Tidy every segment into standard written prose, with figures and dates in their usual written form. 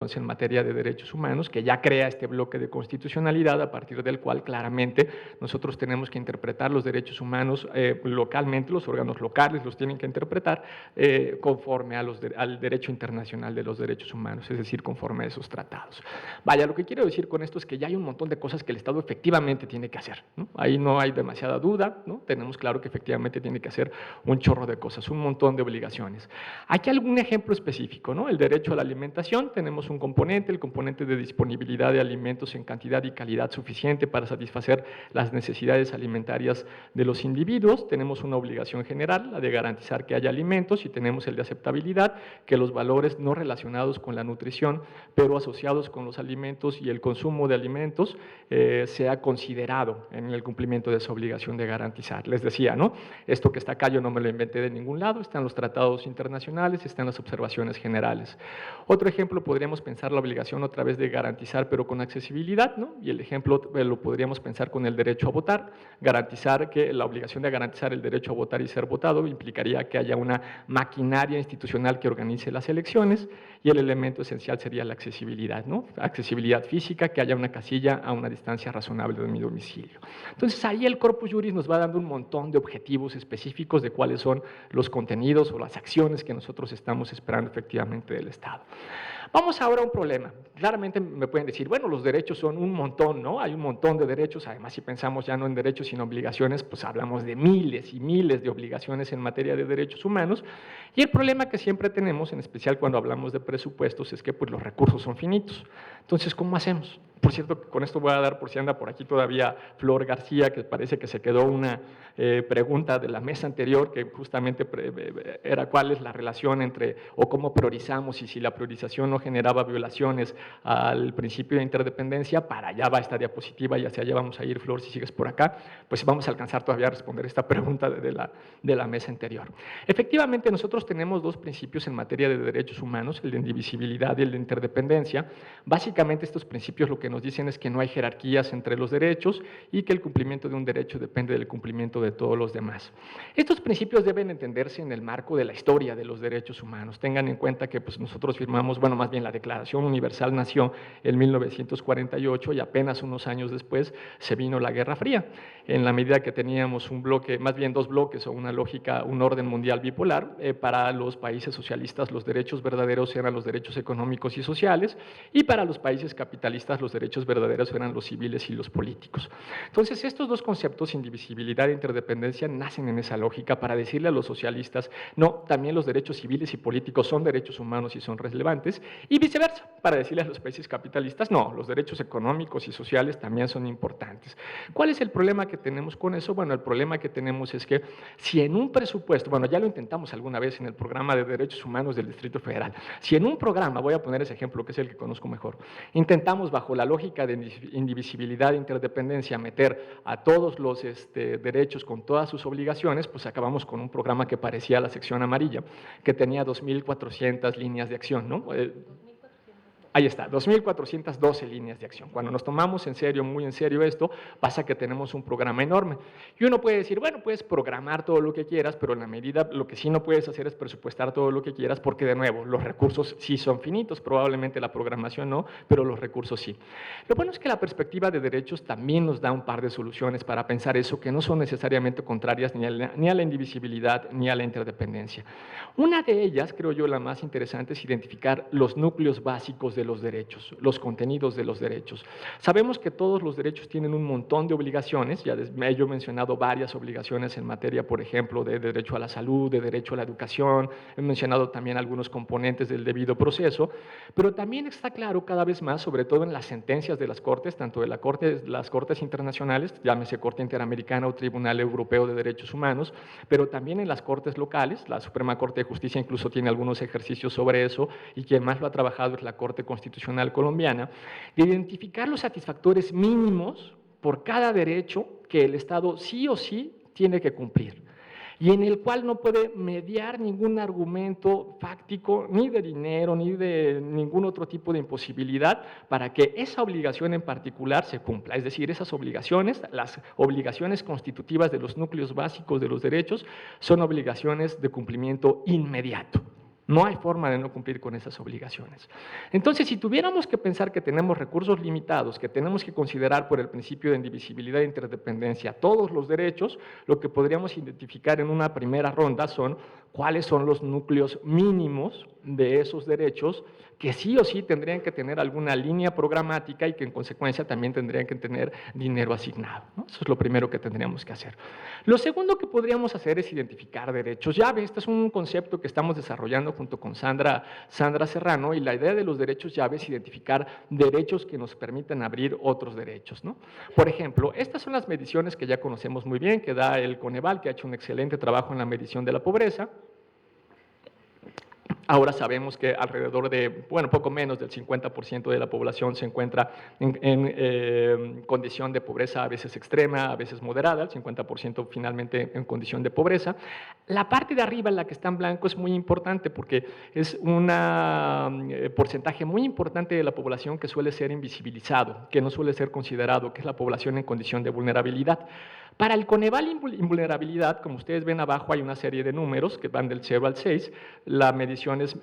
en materia de derechos humanos, que ya crea este bloque de constitucionalidad a partir del cual claramente nosotros tenemos que interpretar los derechos humanos localmente, los órganos locales los tienen que interpretar conforme al derecho internacional de los derechos humanos, es decir, conforme a esos tratados. Vaya, lo que quiero decir con esto es que ya hay un montón de cosas que el Estado efectivamente tiene que hacer, ¿no? Ahí no hay demasiada duda, ¿no? Tenemos claro que efectivamente tiene que hacer un chorro de cosas, un montón de obligaciones. Aquí algún ejemplo específico, ¿no? El derecho a la alimentación, tenemos un componente, el componente de disponibilidad de alimentos en cantidad y calidad suficiente para satisfacer las necesidades alimentarias de los individuos. Tenemos una obligación general, la de garantizar que haya alimentos, y tenemos el de aceptabilidad, que los valores no relacionados con la nutrición, pero asociados con los alimentos y el consumo de alimentos, sea considerado en el cumplimiento de esa obligación de garantizar. Les decía, ¿no? Esto que está acá yo no me lo inventé de ningún lado, están los tratados internacionales, están las observaciones generales. Otro ejemplo podríamos pensar la obligación otra vez de garantizar, pero con accesibilidad, ¿no? Y el ejemplo lo podríamos pensar con el derecho a votar, garantizar que la obligación de garantizar el derecho a votar y ser votado implicaría que haya una maquinaria institucional que organice las elecciones, y el elemento esencial sería la accesibilidad, ¿no? Accesibilidad física, que haya una casilla a una distancia razonable de mi domicilio. Entonces ahí el corpus juris nos va dando un montón de objetivos específicos de cuáles son los contenidos o las acciones que nosotros estamos esperando efectivamente del Estado. Vamos ahora a un problema. Claramente me pueden decir, bueno, los derechos son un montón, ¿no? Hay un montón de derechos, además si pensamos ya no en derechos sino obligaciones, pues hablamos de miles y miles de obligaciones en materia de derechos humanos, y el problema que siempre tenemos, en especial cuando hablamos de presupuestos, es que pues los recursos son finitos. Entonces, ¿cómo hacemos? Por cierto, con esto voy a dar, por si anda por aquí todavía Flor García, que parece que se quedó una pregunta de la mesa anterior, que justamente era cuál es la relación entre, o cómo priorizamos, y si la priorización no generaba violaciones al principio de interdependencia. Para allá va esta diapositiva y hacia allá vamos a ir, Flor, si sigues por acá, pues vamos a alcanzar todavía a responder esta pregunta de la mesa anterior. Efectivamente, nosotros tenemos dos principios en materia de derechos humanos, el de indivisibilidad y el de interdependencia. Básicamente estos principios lo que nos dicen es que no hay jerarquías entre los derechos y que el cumplimiento de un derecho depende del cumplimiento de todos los demás. Estos principios deben entenderse en el marco de la historia de los derechos humanos. Tengan en cuenta que pues, nosotros firmamos, bueno, más bien la Declaración Universal nació en 1948 y apenas unos años después se vino la Guerra Fría. En la medida que teníamos un bloque, más bien dos bloques o una lógica, un orden mundial bipolar, para los países socialistas los derechos verdaderos eran los derechos económicos y sociales, y para los países capitalistas los derechos verdaderos eran los civiles y los políticos. Entonces, estos dos conceptos, indivisibilidad e interdependencia, nacen en esa lógica para decirle a los socialistas, no, también los derechos civiles y políticos son derechos humanos y son relevantes, y viceversa, para decirle a los países capitalistas, no, los derechos económicos y sociales también son importantes. ¿Cuál es el problema que tenemos con eso? Bueno, el problema que tenemos es que si en un presupuesto, bueno, ya lo intentamos alguna vez en el programa de derechos humanos del Distrito Federal, si en un programa, voy a poner ese ejemplo que es el que conozco mejor, intentamos bajo la lógica de indivisibilidad e interdependencia meter a todos los derechos con todas sus obligaciones, pues acabamos con un programa que parecía la sección amarilla, que tenía 2.400 líneas de acción, ¿no? Ahí está, 2.412 líneas de acción. Cuando nos tomamos en serio, muy en serio esto, pasa que tenemos un programa enorme. Y uno puede decir, bueno, puedes programar todo lo que quieras, pero en la medida, lo que sí no puedes hacer es presupuestar todo lo que quieras, porque de nuevo, los recursos sí son finitos, probablemente la programación no, pero los recursos sí. Lo bueno es que la perspectiva de derechos también nos da un par de soluciones para pensar eso, que no son necesariamente contrarias ni a la indivisibilidad ni a la interdependencia. Una de ellas, creo yo, la más interesante, es identificar los núcleos básicos de los derechos, los contenidos de los derechos. Sabemos que todos los derechos tienen un montón de obligaciones, ya yo he mencionado varias obligaciones en materia, por ejemplo, de derecho a la salud, de derecho a la educación, he mencionado también algunos componentes del debido proceso, pero también está claro cada vez más, sobre todo en las sentencias de las Cortes, tanto de las Cortes internacionales, llámese Corte Interamericana o Tribunal Europeo de Derechos Humanos, pero también en las Cortes locales, la Suprema Corte de Justicia incluso tiene algunos ejercicios sobre eso, y quien más lo ha trabajado es la Corte Constitucional colombiana, de identificar los satisfactores mínimos por cada derecho que el Estado sí o sí tiene que cumplir, y en el cual no puede mediar ningún argumento fáctico, ni de dinero, ni de ningún otro tipo de imposibilidad para que esa obligación en particular se cumpla. Es decir, esas obligaciones, las obligaciones constitutivas de los núcleos básicos de los derechos, son obligaciones de cumplimiento inmediato. No hay forma de no cumplir con esas obligaciones. Entonces, si tuviéramos que pensar que tenemos recursos limitados, que tenemos que considerar por el principio de indivisibilidad e interdependencia todos los derechos, lo que podríamos identificar en una primera ronda son cuáles son los núcleos mínimos de esos derechos que sí o sí tendrían que tener alguna línea programática y que en consecuencia también tendrían que tener dinero asignado, ¿no? Eso es lo primero que tendríamos que hacer. Lo segundo que podríamos hacer es identificar derechos llave. Este es un concepto que estamos desarrollando junto con Sandra Serrano, y la idea de los derechos llave es identificar derechos que nos permitan abrir otros derechos, ¿no? Por ejemplo, estas son las mediciones que ya conocemos muy bien, que da el Coneval, que ha hecho un excelente trabajo en la medición de la pobreza. Ahora sabemos que alrededor de, bueno, poco menos del 50% de la población se encuentra en condición de pobreza a veces extrema, a veces moderada, el 50% finalmente en condición de pobreza. La parte de arriba, la que está en blanco, es muy importante porque es un porcentaje muy importante de la población que suele ser invisibilizado, que no suele ser considerado, que es la población en condición de vulnerabilidad. Para el Coneval invulnerabilidad, como ustedes ven abajo, hay una serie de números que van del 0 al 6. La medición es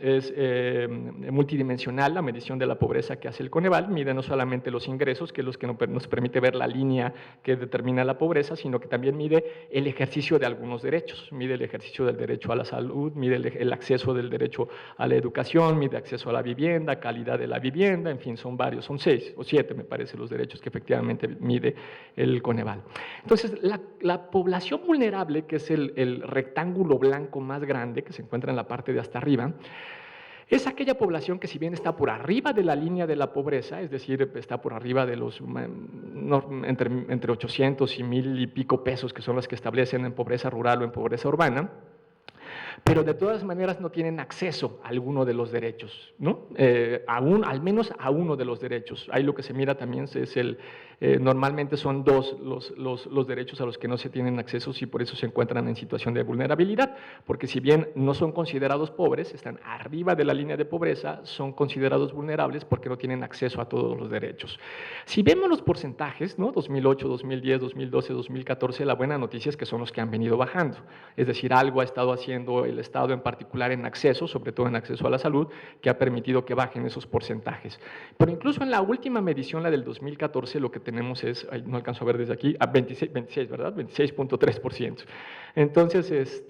multidimensional, la medición de la pobreza que hace el Coneval mide no solamente los ingresos, que es lo que nos permite ver la línea que determina la pobreza, sino que también mide el ejercicio de algunos derechos, mide el ejercicio del derecho a la salud, mide el acceso del derecho a la educación, mide acceso a la vivienda, calidad de la vivienda, en fin, son varios, son 6 o 7, me parece, los derechos que efectivamente mide el Coneval. Entonces, la población vulnerable, que es el rectángulo blanco más grande que se encuentra en la parte de hasta arriba, es aquella población que, si bien está por arriba de la línea de la pobreza, es decir, está por arriba de los entre 800 y 1,000 y pico pesos, que son los que establecen en pobreza rural o en pobreza urbana, pero de todas maneras no tienen acceso a alguno de los derechos, ¿no? Al menos a uno de los derechos. Ahí lo que se mira también es normalmente son dos los derechos a los que no se tienen acceso, y por eso se encuentran en situación de vulnerabilidad, porque si bien no son considerados pobres, están arriba de la línea de pobreza, son considerados vulnerables porque no tienen acceso a todos los derechos. Si vemos los porcentajes, ¿no? 2008, 2010, 2012, 2014, la buena noticia es que son los que han venido bajando, es decir, algo ha estado haciendo el Estado en particular en acceso, sobre todo en acceso a la salud, que ha permitido que bajen esos porcentajes. Pero incluso en la última medición, la del 2014, lo que tenemos es, no alcanzo a ver desde aquí, a 26, ¿verdad? 26.3%. Entonces,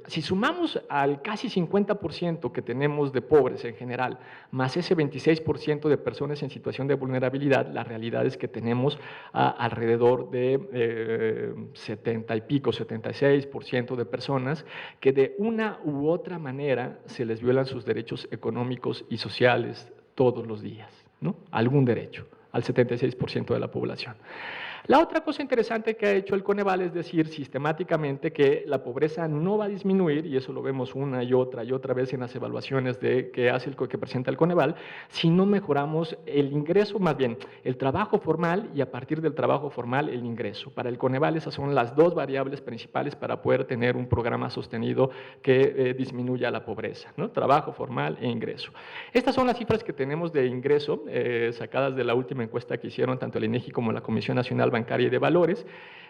si sumamos al casi 50% que tenemos de pobres en general, más ese 26% de personas en situación de vulnerabilidad, la realidad es que tenemos alrededor de 70 y pico, 76% de personas que de una u otra manera se les violan sus derechos económicos y sociales todos los días, ¿no? Algún derecho, al 76% de la población. La otra cosa interesante que ha hecho el Coneval es decir sistemáticamente que la pobreza no va a disminuir, y eso lo vemos una y otra vez en las evaluaciones que presenta el Coneval, si no mejoramos el ingreso, más bien el trabajo formal, y a partir del trabajo formal el ingreso. Para el Coneval esas son las dos variables principales para poder tener un programa sostenido que disminuya la pobreza, ¿no? Trabajo formal e ingreso. Estas son las cifras que tenemos de ingreso, sacadas de la última encuesta que hicieron tanto el INEGI como la Comisión Nacional Bancaria y de Valores.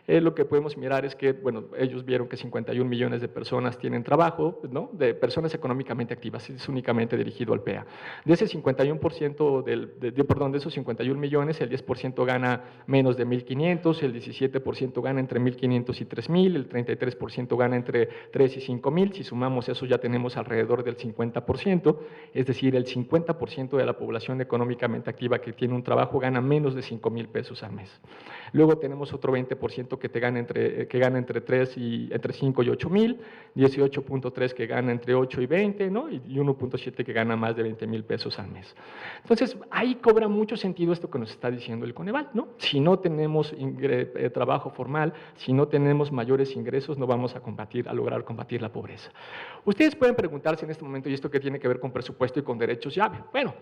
Lo que podemos mirar es que, bueno, ellos vieron que 51 millones de personas tienen trabajo, ¿no? De personas económicamente activas, es únicamente dirigido al PEA. De ese 51%, de esos 51 millones, el 10% gana menos de 1,500, el 17% gana entre 1,500 y 3,000, el 33% gana entre 3 y 5,000, si sumamos eso ya tenemos alrededor del 50%, es decir, el 50% de la población económicamente activa que tiene un trabajo gana menos de 5,000 pesos al mes. Luego tenemos otro 20% que gana entre 5 y 8,000, 18.3 que gana entre 8 y 20, ¿no? Y 1.7 que gana más de 20,000 pesos al mes. Entonces, ahí cobra mucho sentido esto que nos está diciendo el Coneval, ¿no? Si no tenemos trabajo formal, si no tenemos mayores ingresos, no vamos a lograr combatir la pobreza. Ustedes pueden preguntarse en este momento, ¿y esto qué tiene que ver con presupuesto y con derechos llave? Bueno,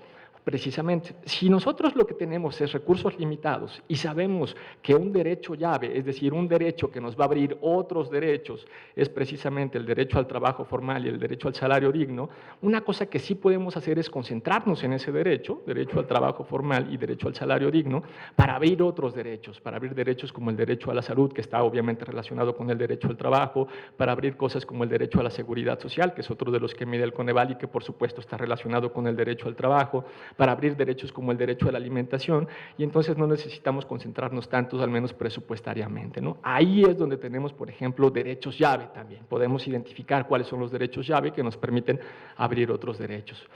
precisamente, si nosotros lo que tenemos es recursos limitados y sabemos que un derecho llave, es decir, un derecho que nos va a abrir otros derechos, es precisamente el derecho al trabajo formal y el derecho al salario digno, una cosa que sí podemos hacer es concentrarnos en ese derecho al trabajo formal y derecho al salario digno, para abrir otros derechos, para abrir derechos como el derecho a la salud, que está obviamente relacionado con el derecho al trabajo, para abrir cosas como el derecho a la seguridad social, que es otro de los que mide el Coneval y que por supuesto está relacionado con el derecho al trabajo, para abrir derechos como el derecho a la alimentación, y entonces no necesitamos concentrarnos tantos, al menos presupuestariamente, ¿no? Ahí es donde tenemos, por ejemplo, derechos llave también. Podemos identificar cuáles son los derechos llave que nos permiten abrir otros derechos.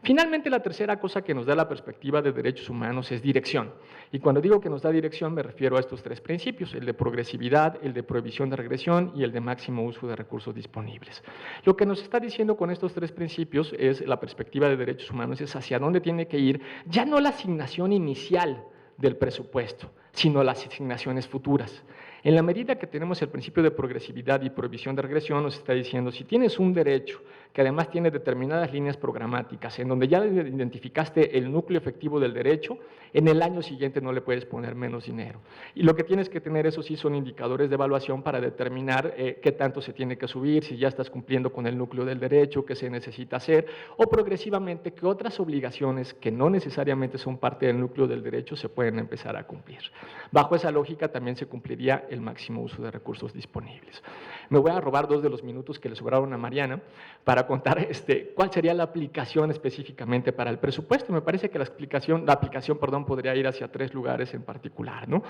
Finalmente, la tercera cosa que nos da la perspectiva de derechos humanos es dirección. Y cuando digo que nos da dirección, me refiero a estos tres principios: el de progresividad, el de prohibición de regresión y el de máximo uso de recursos disponibles. Lo que nos está diciendo con estos tres principios es la perspectiva de derechos humanos, es hacia dónde tiene que ir, ya no la asignación inicial del presupuesto, sino las asignaciones futuras. En la medida que tenemos el principio de progresividad y prohibición de regresión, nos está diciendo, si tienes un derecho que además tiene determinadas líneas programáticas, en donde ya identificaste el núcleo efectivo del derecho, en el año siguiente no le puedes poner menos dinero. Y lo que tienes que tener, eso sí, son indicadores de evaluación para determinar qué tanto se tiene que subir, si ya estás cumpliendo con el núcleo del derecho, qué se necesita hacer, o progresivamente qué otras obligaciones que no necesariamente son parte del núcleo del derecho se pueden empezar a cumplir. Bajo esa lógica también se cumpliría el máximo uso de recursos disponibles. Me voy a robar 2 de los minutos que le sobraron a Mariana para contar cuál sería la aplicación específicamente para el presupuesto. Me parece que la aplicación podría ir hacia 3 lugares en particular, ¿no?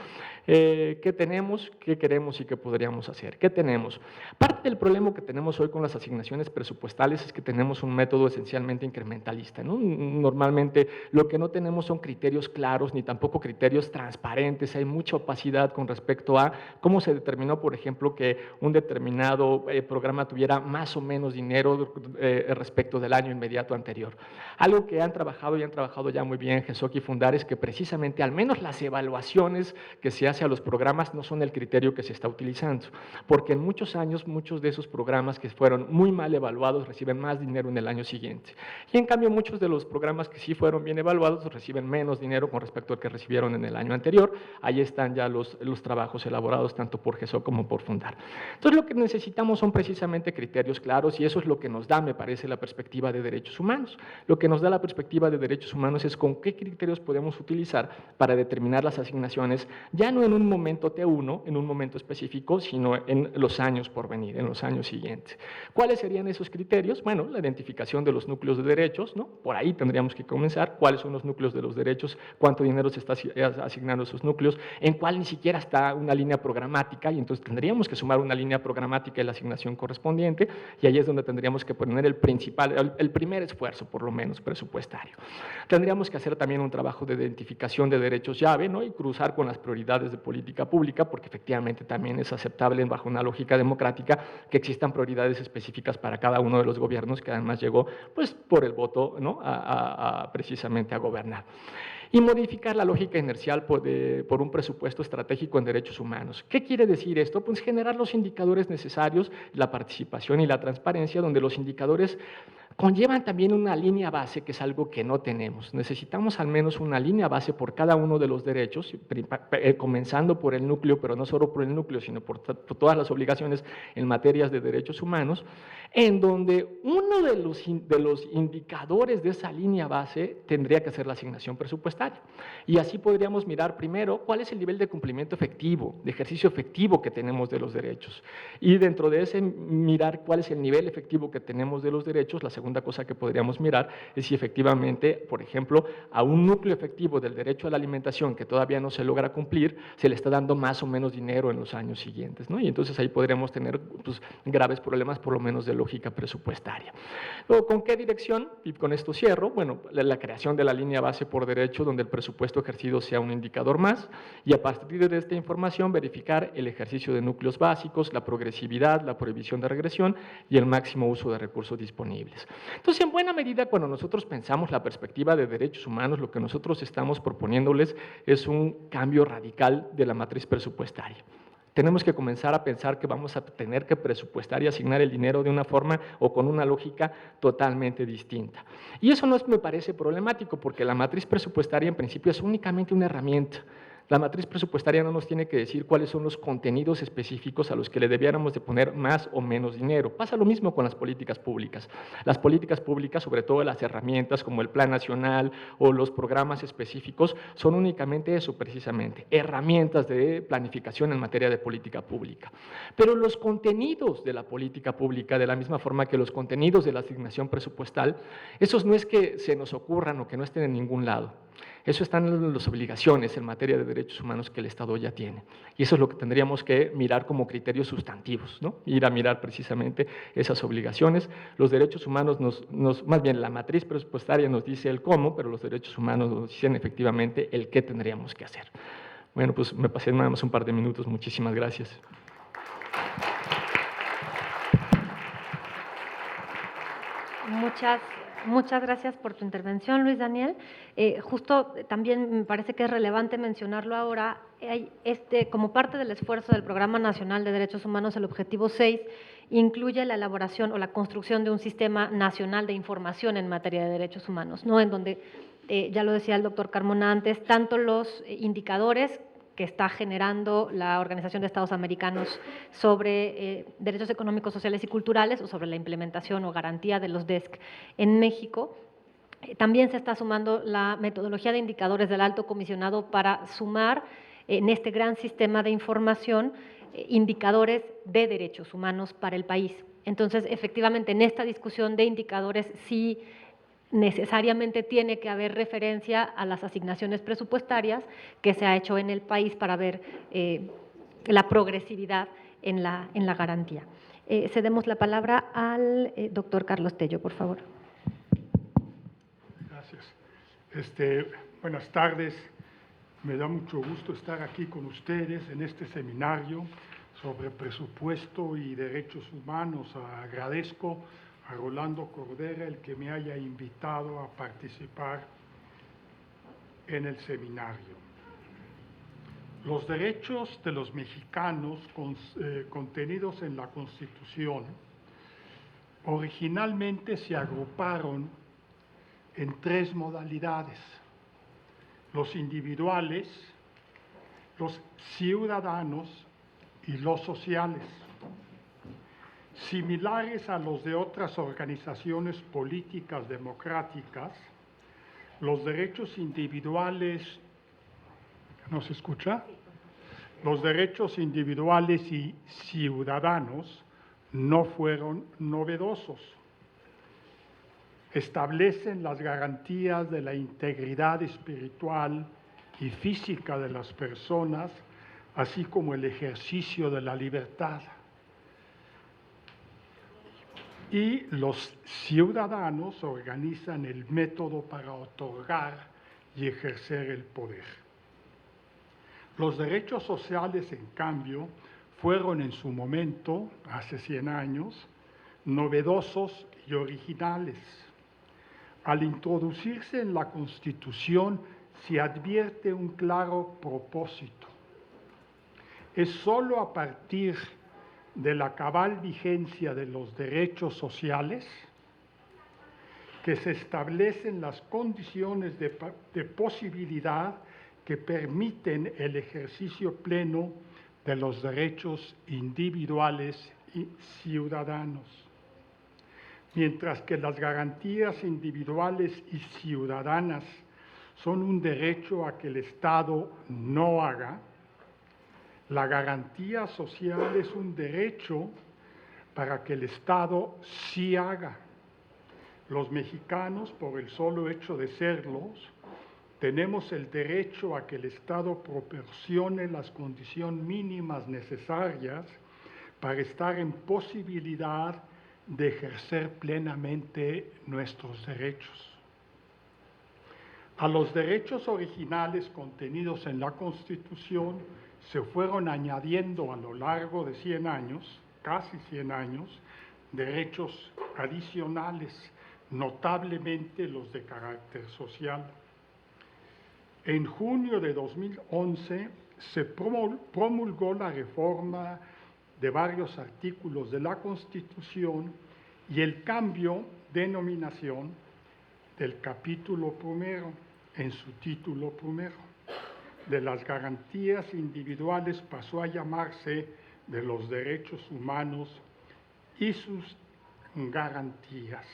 ¿Qué tenemos, qué queremos y qué podríamos hacer? ¿Qué tenemos? Parte del problema que tenemos hoy con las asignaciones presupuestales es que tenemos un método esencialmente incrementalista, ¿no? Normalmente lo que no tenemos son criterios claros ni tampoco criterios transparentes. Hay mucha opacidad con respecto a cómo se determinó, por ejemplo, que un determinado programa tuviera más o menos dinero respecto del año inmediato anterior. Algo que han trabajado ya muy bien GESOC y Fundar es que precisamente al menos las evaluaciones que se hace a los programas no son el criterio que se está utilizando, porque en muchos años muchos de esos programas que fueron muy mal evaluados reciben más dinero en el año siguiente, y en cambio muchos de los programas que sí fueron bien evaluados reciben menos dinero con respecto al que recibieron en el año anterior. Ahí están ya los trabajos elaborados tanto por GESOC como por Fundar. Entonces lo que necesitamos son precisamente criterios claros, y eso es lo que nos da, me parece, la perspectiva de derechos humanos. Lo que nos da la perspectiva de derechos humanos es con qué criterios podemos utilizar para determinar las asignaciones, ya no en un momento T1, en un momento específico, sino en los años por venir, en los años siguientes. ¿Cuáles serían esos criterios? Bueno, la identificación de los núcleos de derechos, ¿no? Por ahí tendríamos que comenzar. ¿Cuáles son los núcleos de los derechos? ¿Cuánto dinero se está asignando a esos núcleos? ¿En cuál ni siquiera está una línea programática? Y entonces tendríamos que sumar una línea programática y la asignación correspondiente, y ahí es donde tendríamos que poner el primer esfuerzo, por lo menos presupuestario. Tendríamos que hacer también un trabajo de identificación de derechos llave, ¿no? Y cruzar con las prioridades de política pública, porque efectivamente también es aceptable bajo una lógica democrática que existan prioridades específicas para cada uno de los gobiernos, que además llegó pues, por el voto, ¿no? Precisamente a gobernar. Y modificar la lógica inercial por un presupuesto estratégico en derechos humanos. ¿Qué quiere decir esto? Pues generar los indicadores necesarios, la participación y la transparencia, donde los indicadores conllevan también una línea base, que es algo que no tenemos. Necesitamos al menos una línea base por cada uno de los derechos, comenzando por el núcleo, pero no solo por el núcleo, sino por todas las obligaciones en materias de derechos humanos, en donde uno de los indicadores de esa línea base tendría que ser la asignación presupuestaria. Y así podríamos mirar primero cuál es el nivel de cumplimiento efectivo, de ejercicio efectivo que tenemos de los derechos. Y dentro de ese mirar cuál es el nivel efectivo que tenemos de los derechos, la segunda cosa que podríamos mirar es si efectivamente, por ejemplo, a un núcleo efectivo del derecho a la alimentación que todavía no se logra cumplir, se le está dando más o menos dinero en los años siguientes, ¿no? Y entonces ahí podríamos tener pues, graves problemas, por lo menos de lógica presupuestaria. Luego, ¿con qué dirección? Y con esto cierro. Bueno, la creación de la línea base por derecho, donde el presupuesto ejercido sea un indicador más, y a partir de esta información verificar el ejercicio de núcleos básicos, la progresividad, la prohibición de regresión y el máximo uso de recursos disponibles. Entonces, en buena medida, cuando nosotros pensamos la perspectiva de derechos humanos, lo que nosotros estamos proponiéndoles es un cambio radical de la matriz presupuestaria. Tenemos que comenzar a pensar que vamos a tener que presupuestar y asignar el dinero de una forma o con una lógica totalmente distinta. Y eso no me parece problemático, porque la matriz presupuestaria en principio es únicamente una herramienta. La matriz presupuestaria no nos tiene que decir cuáles son los contenidos específicos a los que le debiéramos de poner más o menos dinero. Pasa lo mismo con las políticas públicas. Las políticas públicas, sobre todo las herramientas como el Plan Nacional o los programas específicos, son únicamente eso precisamente, herramientas de planificación en materia de política pública. Pero los contenidos de la política pública, de la misma forma que los contenidos de la asignación presupuestal, esos no es que se nos ocurran o que no estén en ningún lado. Eso están en las obligaciones en materia de derechos humanos que el Estado ya tiene. Y eso es lo que tendríamos que mirar como criterios sustantivos, ¿no? Ir a mirar precisamente esas obligaciones. Los derechos humanos más bien la matriz presupuestaria nos dice el cómo, pero los derechos humanos nos dicen efectivamente el qué tendríamos que hacer. Bueno, pues me pasé nada más un par de minutos. Muchísimas gracias. Muchas gracias por tu intervención, Luis Daniel. Justo también me parece que es relevante mencionarlo ahora. Como parte del esfuerzo del Programa Nacional de Derechos Humanos, el objetivo 6 incluye la elaboración o la construcción de un sistema nacional de información en materia de derechos humanos, ¿no? En donde, ya lo decía el doctor Carmona antes, tanto los indicadores que está generando la Organización de Estados Americanos sobre derechos económicos, sociales y culturales, o sobre la implementación o garantía de los DESC en México. También se está sumando la metodología de indicadores del Alto Comisionado para sumar en este gran sistema de información indicadores de derechos humanos para el país. Entonces, efectivamente, en esta discusión de indicadores sí necesariamente tiene que haber referencia a las asignaciones presupuestarias que se ha hecho en el país para ver la progresividad en la garantía. Cedemos la palabra al doctor Carlos Tello, por favor. Gracias. Buenas tardes. Me da mucho gusto estar aquí con ustedes en este seminario sobre presupuesto y derechos humanos. Agradezco a Rolando Cordera el que me haya invitado a participar en el seminario. Los derechos de los mexicanos contenidos en la Constitución originalmente se agruparon en tres modalidades: los individuales, los ciudadanos y los sociales. Similares a los de otras organizaciones políticas democráticas, los derechos individuales, ¿no se escucha? Los derechos individuales y ciudadanos no fueron novedosos. Establecen las garantías de la integridad espiritual y física de las personas, así como el ejercicio de la libertad. Y los ciudadanos organizan el método para otorgar y ejercer el poder. Los derechos sociales, en cambio, fueron en su momento, hace 100 años, novedosos y originales. Al introducirse en la Constitución se advierte un claro propósito. Es sólo a partir de la cabal vigencia de los derechos sociales que se establecen las condiciones de posibilidad que permiten el ejercicio pleno de los derechos individuales y ciudadanos. Mientras que las garantías individuales y ciudadanas son un derecho a que el Estado no haga, la garantía social es un derecho para que el Estado sí haga. Los mexicanos, por el solo hecho de serlos, tenemos el derecho a que el Estado proporcione las condiciones mínimas necesarias para estar en posibilidad de ejercer plenamente nuestros derechos. A los derechos originales contenidos en la Constitución se fueron añadiendo a lo largo de 100 años, casi 100 años, derechos adicionales, notablemente los de carácter social. En junio de 2011 se promulgó la reforma de varios artículos de la Constitución y el cambio de denominación del capítulo primero en su título primero. de las garantías individuales pasó a llamarse de los derechos humanos y sus garantías.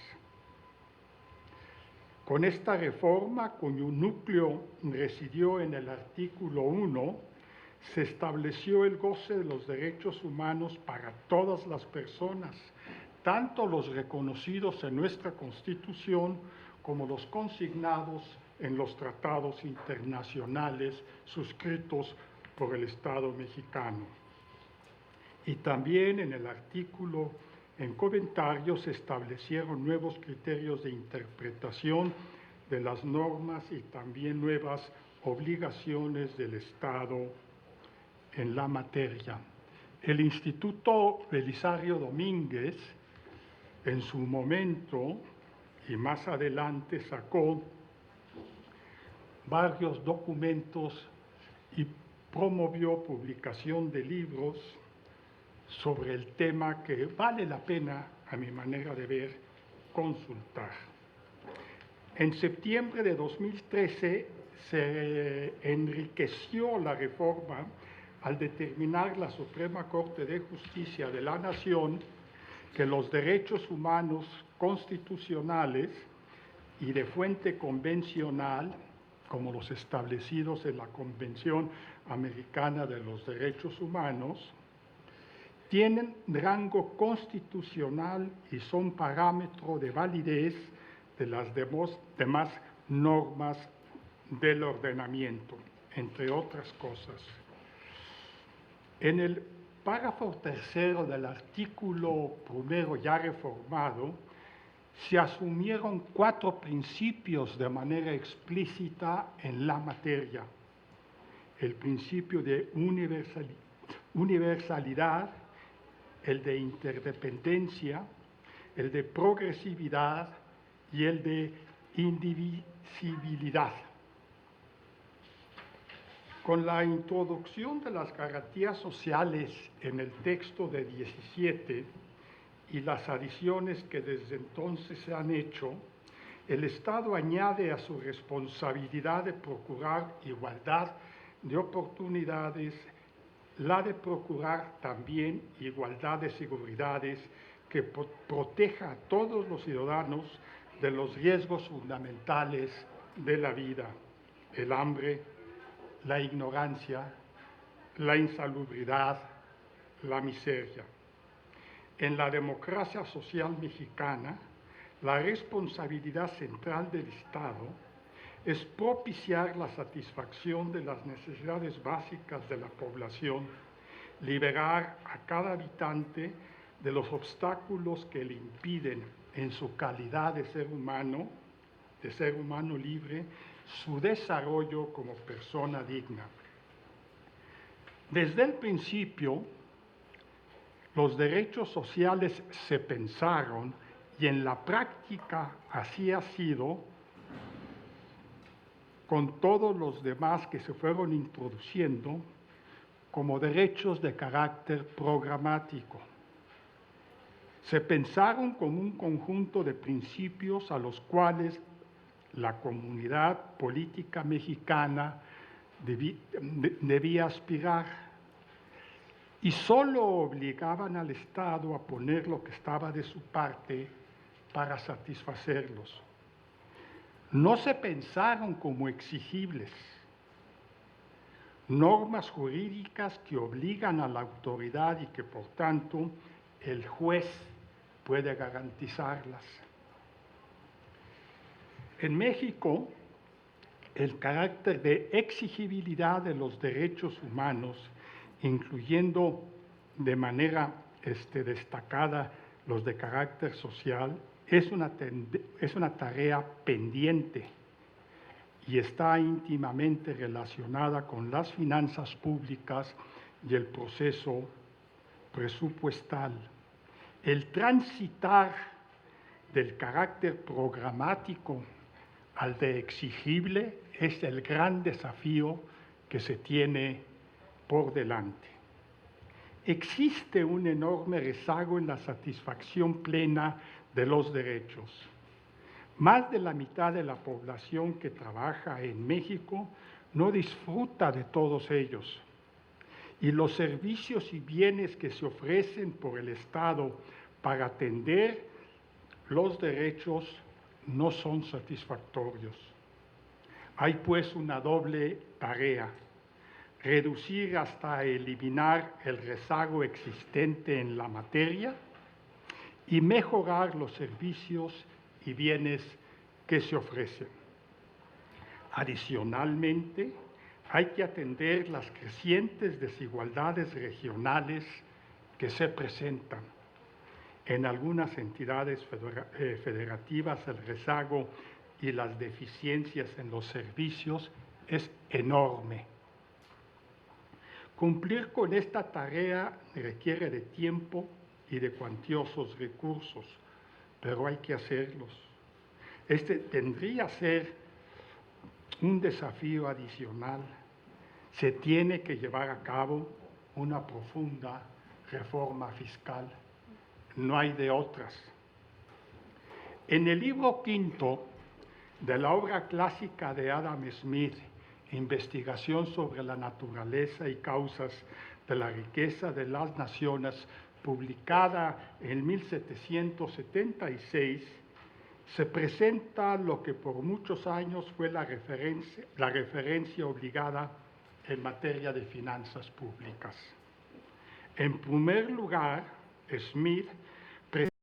Con esta reforma, cuyo núcleo residió en el artículo 1, se estableció el goce de los derechos humanos para todas las personas, tanto los reconocidos en nuestra Constitución como los consignados en los tratados internacionales suscritos por el Estado mexicano. Y también en el artículo en comentario se establecieron nuevos criterios de interpretación de las normas y también nuevas obligaciones del Estado en la materia. El Instituto Belisario Domínguez, en su momento y más adelante, sacó varios documentos y promovió publicación de libros sobre el tema que vale la pena, a mi manera de ver, consultar. En septiembre de 2013 se enriqueció la reforma al determinar la Suprema Corte de Justicia de la Nación que los derechos humanos constitucionales y de fuente convencional, como los establecidos en la Convención Americana de los Derechos Humanos, tienen rango constitucional y son parámetro de validez de las demás normas del ordenamiento, entre otras cosas. En el párrafo tercero del artículo primero ya reformado, se asumieron 4 principios de manera explícita en la materia. El principio de universalidad, el de interdependencia, el de progresividad y el de indivisibilidad. Con la introducción de las garantías sociales en el texto de 17 y las adiciones que desde entonces se han hecho, el Estado añade a su responsabilidad de procurar igualdad de oportunidades la de procurar también igualdad de seguridades que proteja a todos los ciudadanos de los riesgos fundamentales de la vida, el hambre, la ignorancia, la insalubridad, la miseria. En la democracia social mexicana, la responsabilidad central del Estado es propiciar la satisfacción de las necesidades básicas de la población, liberar a cada habitante de los obstáculos que le impiden, en su calidad de ser humano libre, su desarrollo como persona digna. Desde el principio, los derechos sociales se pensaron, y en la práctica así ha sido, con todos los demás que se fueron introduciendo, como derechos de carácter programático. Se pensaron como un conjunto de principios a los cuales la comunidad política mexicana debía aspirar, y solo obligaban al Estado a poner lo que estaba de su parte para satisfacerlos. No se pensaron como exigibles, normas jurídicas que obligan a la autoridad y que por tanto el juez puede garantizarlas. En México, el carácter de exigibilidad de los derechos humanos, incluyendo de manera destacada los de carácter social, es una tarea pendiente y está íntimamente relacionada con las finanzas públicas y el proceso presupuestal. El transitar del carácter programático al de exigible es el gran desafío que se tiene por delante. Existe un enorme rezago en la satisfacción plena de los derechos. Más de la mitad de la población que trabaja en México no disfruta de todos ellos. Y los servicios y bienes que se ofrecen por el Estado para atender los derechos no son satisfactorios. Hay pues una doble tarea: reducir hasta eliminar el rezago existente en la materia y mejorar los servicios y bienes que se ofrecen. Adicionalmente, hay que atender las crecientes desigualdades regionales que se presentan. En algunas entidades federativas el rezago y las deficiencias en los servicios es enorme. Cumplir con esta tarea requiere de tiempo y de cuantiosos recursos, pero hay que hacerlos. Este tendría que ser un desafío adicional. Se tiene que llevar a cabo una profunda reforma fiscal. No hay de otras. En el libro quinto de la obra clásica de Adam Smith, Investigación sobre la naturaleza y causas de la riqueza de las naciones, publicada en 1776, se presenta lo que por muchos años fue la referencia obligada en materia de finanzas públicas. En primer lugar, Smith